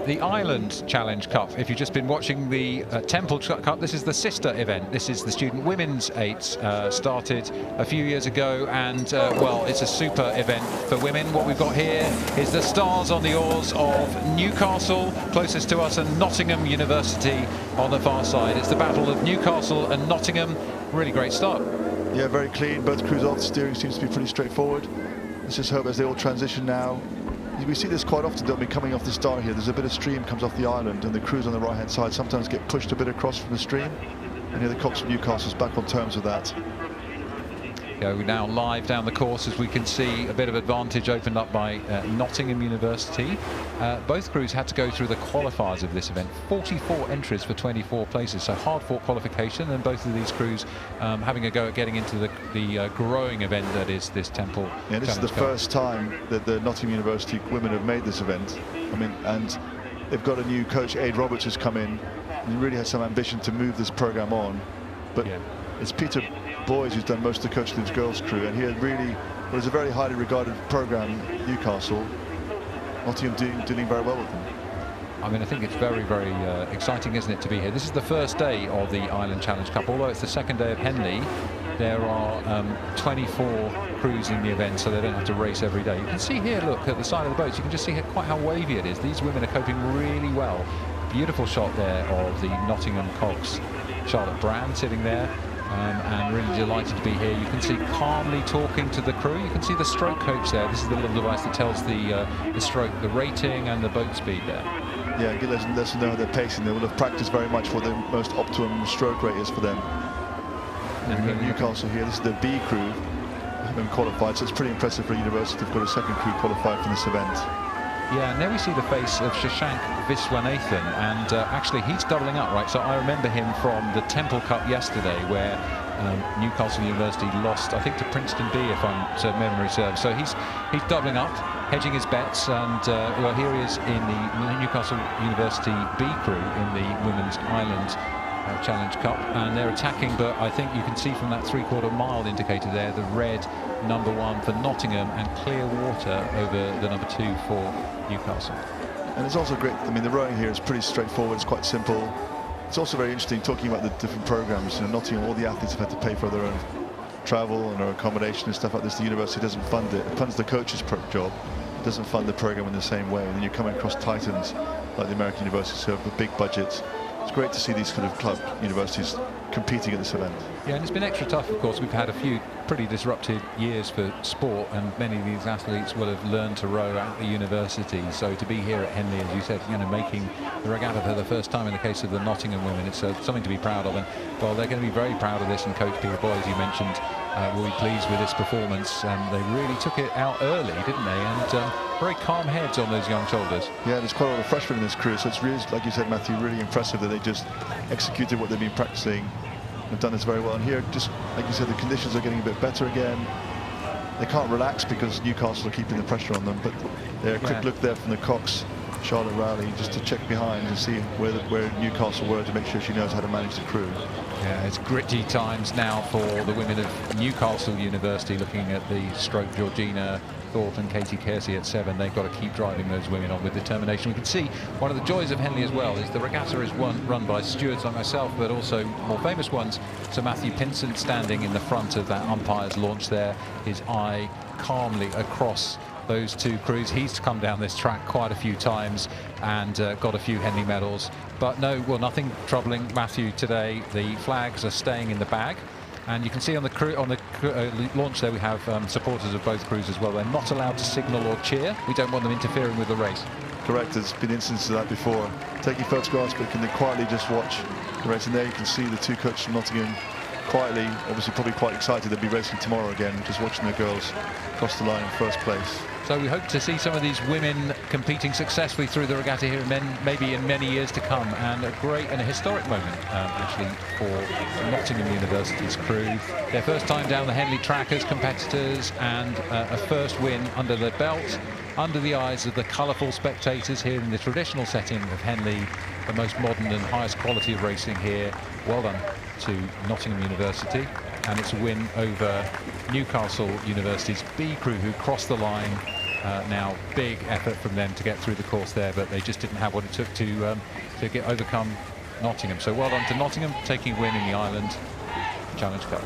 the Island Challenge Cup. If you've just been watching the Temple Cup, this is the sister event. This is the Student Women's Eights, started a few years ago, and well, it's a super event for women. What we've got here is the stars on the oars of Newcastle, closest to us, and Nottingham University on the far side. It's the battle of Newcastle and Nottingham. Really great start. Yeah, very clean. Both crews off. The steering seems to be pretty straightforward. Let's just hope as they all transition now. We see this quite often, don't we, coming off the start here. There's a bit of stream comes off the island, and the crews on the right-hand side sometimes get pushed a bit across from the stream. And here the Cox of Newcastle's back on terms with that. Go now live down the course, as we can see a bit of advantage opened up by Nottingham University. Both crews had to go through the qualifiers of this event. 44 entries for 24 places, so hard-fought qualification, and both of these crews having a go at getting into the growing event that is this Temple. Yeah, this is the first time that the Nottingham University women have made this event. I mean, and they've got a new coach, Aid Roberts, who's come in, and he really has some ambition to move this program on. But yeah, it's Peter Boys who's done most of the coaching of this girls crew, and here really was a very highly regarded program, Newcastle. Nottingham doing very well with them. I mean, I think it's very, very exciting, isn't it, to be here? This is the first day of the Island Challenge Cup, although it's the second day of Henley. There are 24 crews in the event, so they don't have to race every day. You can see here, look, at the side of the boats, you can just see quite how wavy it is. These women are coping really well. Beautiful shot there of the Nottingham Cox, Charlotte Brand sitting there. And really delighted to be here. You can see calmly talking to the crew. You can see the stroke coach there. This is the little device that tells the stroke, the rating and the boat speed there. Yeah, good lesson to know their pacing. They will have practiced very much what the most optimum stroke rate is for them. And Newcastle here, this is the B crew, having qualified, so it's pretty impressive for a university. They've got a second crew qualified for this event. Yeah, and there we see the face of Shashank Viswanathan, and actually he's doubling up, right? So I remember him from the Temple Cup yesterday, where Newcastle University lost, I think, to Princeton B, if memory serves. So he's doubling up, hedging his bets, and well, here he is in the Newcastle University B crew in the Women's Island Challenge Cup, and they're attacking, but I think you can see from that 3/4 mile indicator there the red #1 for Nottingham and clear water over the #2 for Newcastle. And it's also great, I mean, the rowing here is pretty straightforward, it's quite simple. It's also very interesting talking about the different programs. You know, Nottingham, all the athletes have had to pay for their own travel and their accommodation and stuff like this. The university doesn't fund it. It funds the coach's job. It doesn't fund the program in the same way. And then you're coming across titans like the American universities who have a big budget. It's great to see these kind of club universities competing at this event. Yeah, and it's been extra tough, of course. We've had a few pretty disrupted years for sport, and many of these athletes will have learned to row at the university. So to be here at Henley, as you said, you know, making the regatta for the first time in the case of the Nottingham women, it's something to be proud of. And well, they're going to be very proud of this. And Coach Peter Boys, you mentioned, will be pleased with this performance. And they really took it out early, didn't they? And very calm heads on those young shoulders. Yeah, there's quite a lot of freshmen in this crew, so it's really, like you said, Matthew, really impressive that they just executed what they've been practicing. They've done this very well. And here, just like you said, the conditions are getting a bit better again. They can't relax because Newcastle are keeping the pressure on them, but a quick look there from the Cox, Charlotte Rowley, just to check behind and see where Newcastle were, to make sure she knows how to manage the crew. Yeah, it's gritty times now for the women of Newcastle University, looking at the stroke Georgina Thorpe and Katie Kersey at 7. They've got to keep driving those women on with determination. We can see one of the joys of Henley as well is the regatta is run by stewards like myself, but also more famous ones. So Matthew Pinson standing in the front of that umpire's launch there, his eye calmly across those two crews. He's come down this track quite a few times and got a few Henley medals, but no, well, nothing troubling Matthew today. The flags are staying in the bag, and you can see on the launch there we have supporters of both crews as well. They're not allowed to signal or cheer. We don't want them interfering with the race. Correct, there's been instances of that before. Taking photographs, but can they quietly just watch the race? And there you can see the two coaches from Nottingham quietly, obviously probably quite excited they'll be racing tomorrow again, just watching the girls cross the line in first place. So we hope to see some of these women competing successfully through the regatta here, maybe in many years to come, and a great and a historic moment actually for Nottingham University's crew. Their first time down the Henley track as competitors, and a first win under their belt, under the eyes of the colourful spectators here in the traditional setting of Henley, the most modern and highest quality of racing here. Well done to Nottingham University, and it's a win over Newcastle University's B crew, who crossed the line now. Big effort from them to get through the course there, but they just didn't have what it took to overcome Nottingham. So well done to Nottingham, taking a win in the Island Challenge Cup.